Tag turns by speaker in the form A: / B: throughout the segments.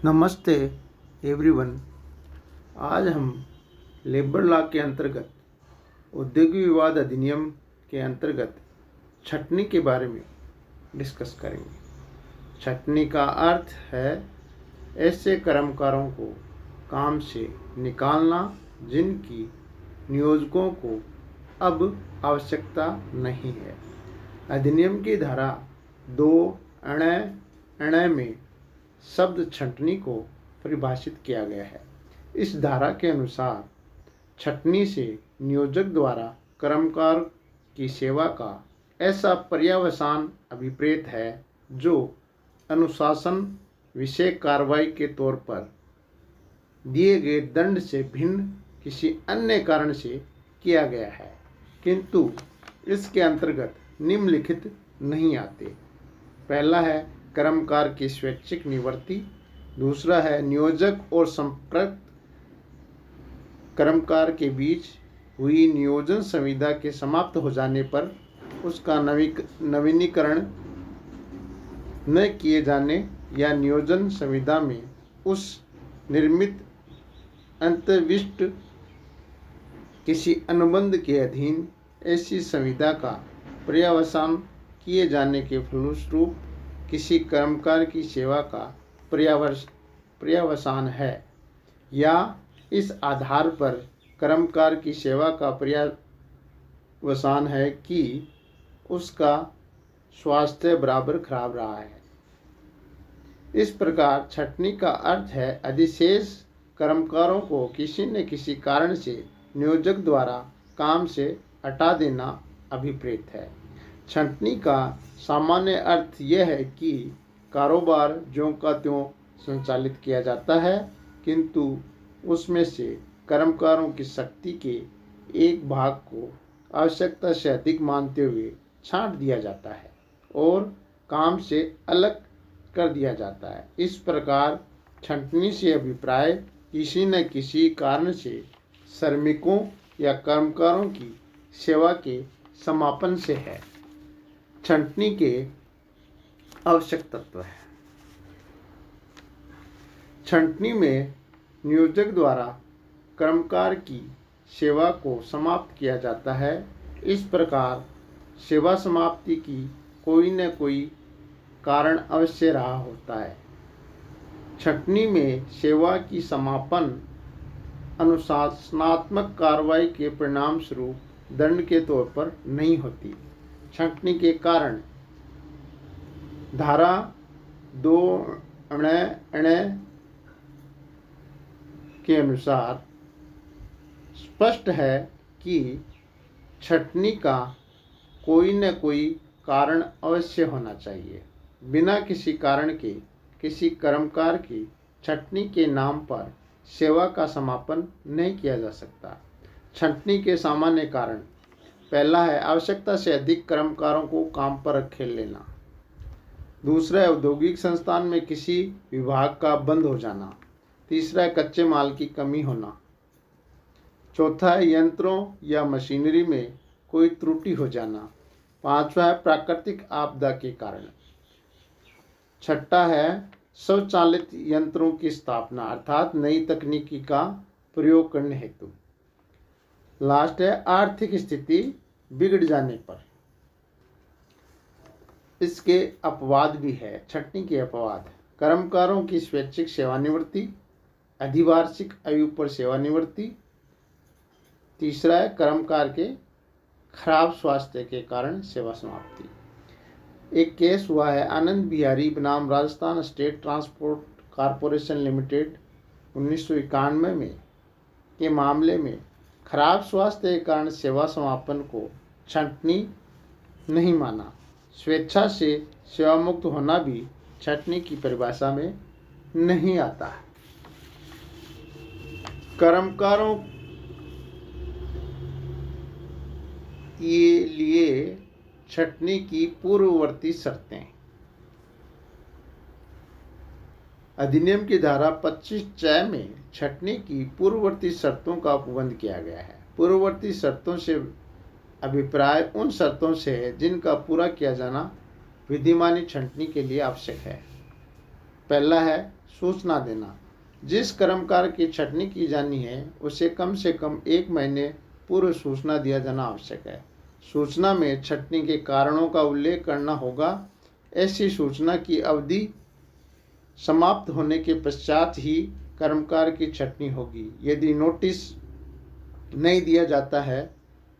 A: नमस्ते एवरीवन। आज हम लेबर लॉ के अंतर्गत औद्योगिक विवाद अधिनियम के अंतर्गत छंटनी के बारे में डिस्कस करेंगे। छंटनी का अर्थ है ऐसे कर्मकारों को काम से निकालना जिनकी नियोजकों को अब आवश्यकता नहीं है। अधिनियम की धारा 2 में शब्द छंटनी को परिभाषित किया गया है। इस धारा के अनुसार छंटनी से नियोजक द्वारा कर्मकार की सेवा का ऐसा पर्यवसान अभिप्रेत है जो अनुशासन विषय कार्रवाई के तौर पर दिए गए दंड से भिन्न किसी अन्य कारण से किया गया है, किंतु इसके अंतर्गत निम्नलिखित नहीं आते। पहला है कर्मकार की स्वैच्छिक निवृत्ति, दूसरा है नियोजक और संपर्क कर्मकार के बीच हुई नियोजन संविदा के समाप्त हो जाने पर उसका नवीनीकरण न किए जाने या नियोजन संविदा में उस निर्मित अंतर्विष्ट किसी अनुबंध के अधीन ऐसी संविदा का पर्यवसान किए जाने के फलस्वरूप किसी कर्मकार की सेवा का पर्यवसान है, या इस आधार पर कर्मकार की सेवा का पर्यवसान है कि उसका स्वास्थ्य बराबर खराब रहा है। इस प्रकार छंटनी का अर्थ है अधिशेष कर्मकारों को किसी न किसी कारण से नियोजक द्वारा काम से हटा देना अभिप्रेत है। छंटनी का सामान्य अर्थ यह है कि कारोबार ज्यों का त्यों संचालित किया जाता है, किंतु उसमें से कर्मकारों की शक्ति के एक भाग को आवश्यकता से अधिक मानते हुए छांट दिया जाता है और काम से अलग कर दिया जाता है। इस प्रकार छंटनी से अभिप्राय किसी न किसी कारण से श्रमिकों या कर्मकारों की सेवा के समापन से है। छंटनी के आवश्यक तत्व है। छंटनी में नियोजक द्वारा कर्मकार की सेवा को समाप्त किया जाता है। इस प्रकार सेवा समाप्ति की कोई न कोई कारण अवश्य रहा होता है। छंटनी में सेवा की समापन अनुशासनात्मक कार्रवाई के परिणाम स्वरूप दंड के तौर पर नहीं होती। छंटनी के कारण धारा 2 के अनुसार स्पष्ट है कि छंटनी का कोई न कोई कारण अवश्य होना चाहिए। बिना किसी कारण के किसी कर्मकार की छंटनी के नाम पर सेवा का समापन नहीं किया जा सकता। छंटनी के सामान्य कारण पहला है आवश्यकता से अधिक कर्मकारों को काम पर रखे लेना, दूसरा है औद्योगिक संस्थान में किसी विभाग का बंद हो जाना, तीसरा है कच्चे माल की कमी होना, चौथा है यंत्रों या मशीनरी में कोई त्रुटि हो जाना, पांचवा है प्राकृतिक आपदा के कारण, छठा है स्वचालित यंत्रों की स्थापना अर्थात नई तकनीकी का प्रयोग करने हेतु, लास्ट है आर्थिक स्थिति बिगड़ जाने पर। इसके अपवाद भी है। छंटनी के अपवाद कर्मकारों की स्वैच्छिक सेवानिवृत्ति, अधिवार्षिक आयु पर सेवानिवृत्ति, तीसरा है कर्मकार के खराब स्वास्थ्य के कारण सेवा समाप्ति। एक केस हुआ है आनंद बिहारी बनाम Rajasthan state transport corporation limited 1991 में के मामले में खराब स्वास्थ्य के कारण सेवा समापन को छंटनी नहीं माना। स्वेच्छा से सेवा मुक्त होना भी छंटनी की परिभाषा में नहीं आता है। कर्मकारों के लिए छंटनी की पूर्ववर्ती शर्तें अधिनियम की धारा 25 में छंटनी की पूर्ववर्ती शर्तों का उपबंध किया गया है। पूर्ववर्ती शर्तों से अभिप्राय उन शर्तों से है जिनका पूरा किया जाना विधिमानी छंटनी के लिए आवश्यक है। पहला है सूचना देना। जिस कर्मकार की छंटनी की जानी है उसे कम से कम 1 महीने पूर्व सूचना दिया जाना आवश्यक है। सूचना में छंटनी के कारणों का उल्लेख करना होगा। ऐसी सूचना की अवधि समाप्त होने के पश्चात ही कर्मकार की छंटनी होगी। यदि नोटिस नहीं दिया जाता है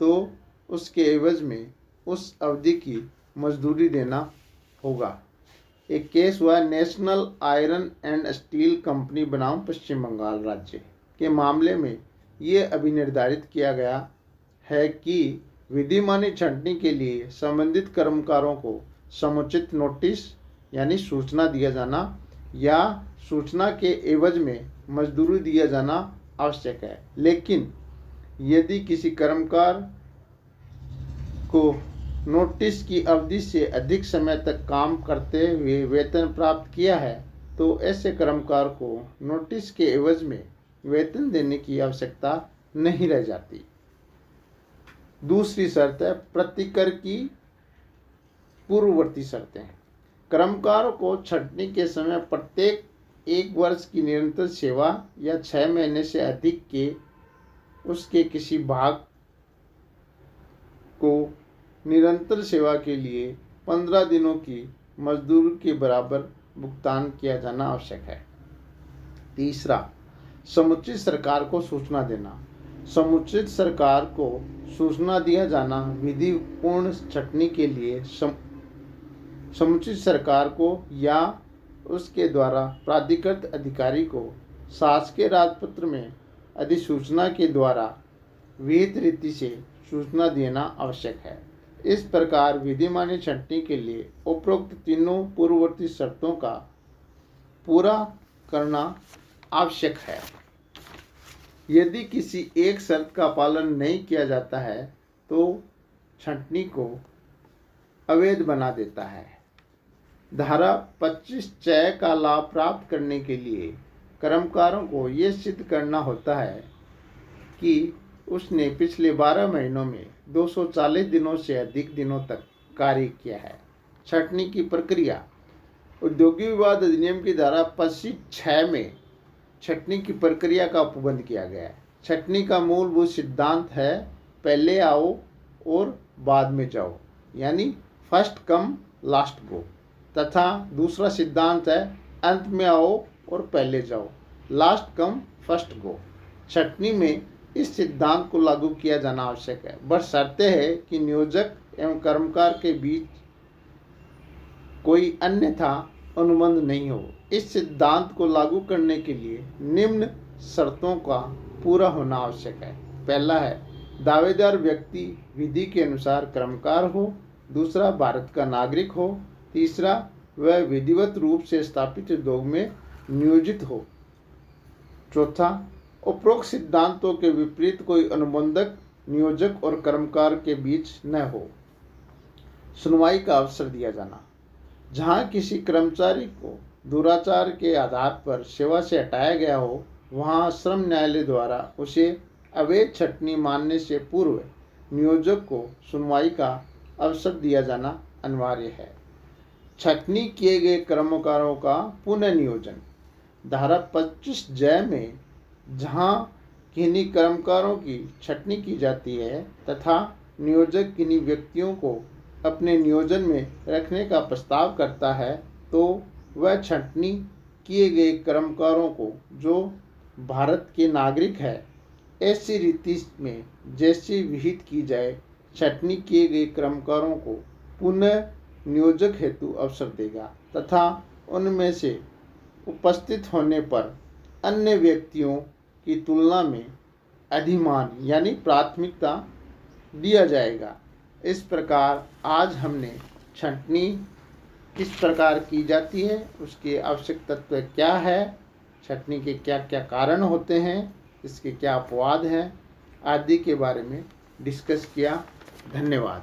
A: तो उसके एवज में उस अवधि की मजदूरी देना होगा। एक केस हुआ national iron and steel company बनाम पश्चिम बंगाल राज्य के मामले में ये अभी निर्धारित किया गया है कि विधिमानी छंटनी के लिए संबंधित कर्मकारों को समुचित नोटिस यानी सूचना दिया जाना या सूचना के एवज में मजदूरी दिया जाना आवश्यक है। लेकिन यदि किसी कर्मकार को नोटिस की अवधि से अधिक समय तक काम करते हुए वेतन प्राप्त किया है तो ऐसे कर्मकार को नोटिस के एवज में वेतन देने की आवश्यकता नहीं रह जाती। दूसरी शर्त है प्रतिकर की पूर्ववर्ती शर्तें। कर्मकार को छंटनी के समय प्रत्येक 1 वर्ष की निरंतर सेवा या 6 महीने से अधिक के उसके किसी भाग को निरंतर सेवा के लिए 15 दिनों की मजदूरी के बराबर भुगतान किया जाना आवश्यक है। तीसरा, समुचित सरकार को सूचना देना। समुचित सरकार को सूचना दिया जाना विधिपूर्ण छंटनी के लिए समुचित सरकार को या उसके द्वारा प्राधिकृत अधिकारी को शासकीय राजपत्र में अधिसूचना के द्वारा विहित रीति से सूचना देना आवश्यक है। इस प्रकार विधिमानी छंटनी के लिए उपरोक्त तीनों पूर्ववर्ती शर्तों का पूरा करना आवश्यक है। यदि किसी एक शर्त का पालन नहीं किया जाता है तो छंटनी को अवैध बना देता है। धारा 25(च) का लाभ प्राप्त करने के लिए कर्मकारों को ये सिद्ध करना होता है कि उसने पिछले 12 महीनों में 240 दिनों से अधिक दिनों तक कार्य किया है। छंटनी की प्रक्रिया। औद्योगिक विवाद अधिनियम की धारा 25(6) में छंटनी की प्रक्रिया का उपबंध किया गया है। छंटनी का मूलभूत सिद्धांत है पहले आओ और बाद में जाओ, यानी फर्स्ट कम लास्ट गो, तथा दूसरा सिद्धांत है अंत में आओ और पहले जाओ, लास्ट कम फर्स्ट गो। छंटनी में इस सिद्धांत को लागू किया जाना आवश्यक है, बशर्ते है कि नियोजक एवं कर्मकार के बीच कोई अन्यथा अनुबंध नहीं हो। इस सिद्धांत को लागू करने के लिए निम्न शर्तों का पूरा होना आवश्यक है। पहला है दावेदार व्यक्ति विधि के अनुसार कर्मकार हो। दूसरा, भारत का नागरिक हो। तीसरा, वह विधिवत रूप से स्थापित उद्योग में नियोजित हो। चौथा, उपरोक्त सिद्धांतों के विपरीत कोई अनुबंधक नियोजक और कर्मकार के बीच न हो। सुनवाई का अवसर दिया जाना। जहां किसी कर्मचारी को दुराचार के आधार पर सेवा से हटाया गया हो वहां श्रम न्यायालय द्वारा उसे अवैध छंटनी मानने से पूर्व नियोजक को सुनवाई का अवसर दिया जाना अनिवार्य है। छंटनी किए गए कर्मकारों का पुनः नियोजन। धारा 25(j) में जहां किन्हीं कर्मकारों की छंटनी की जाती है तथा नियोजक किन्हीं व्यक्तियों को अपने नियोजन में रखने का प्रस्ताव करता है तो वह छंटनी किए गए कर्मकारों को जो भारत के नागरिक है ऐसी रीति में जैसी विहित की जाए छंटनी किए गए कर्मकारों को पुनः नियोजक हेतु अवसर देगा तथा उनमें से उपस्थित होने पर अन्य व्यक्तियों की तुलना में अधिमान यानी प्राथमिकता दिया जाएगा। इस प्रकार आज हमने छंटनी किस प्रकार की जाती है, उसके आवश्यक तत्व क्या है, छंटनी के क्या क्या कारण होते हैं, इसके क्या अपवाद हैं आदि के बारे में डिस्कस किया। धन्यवाद।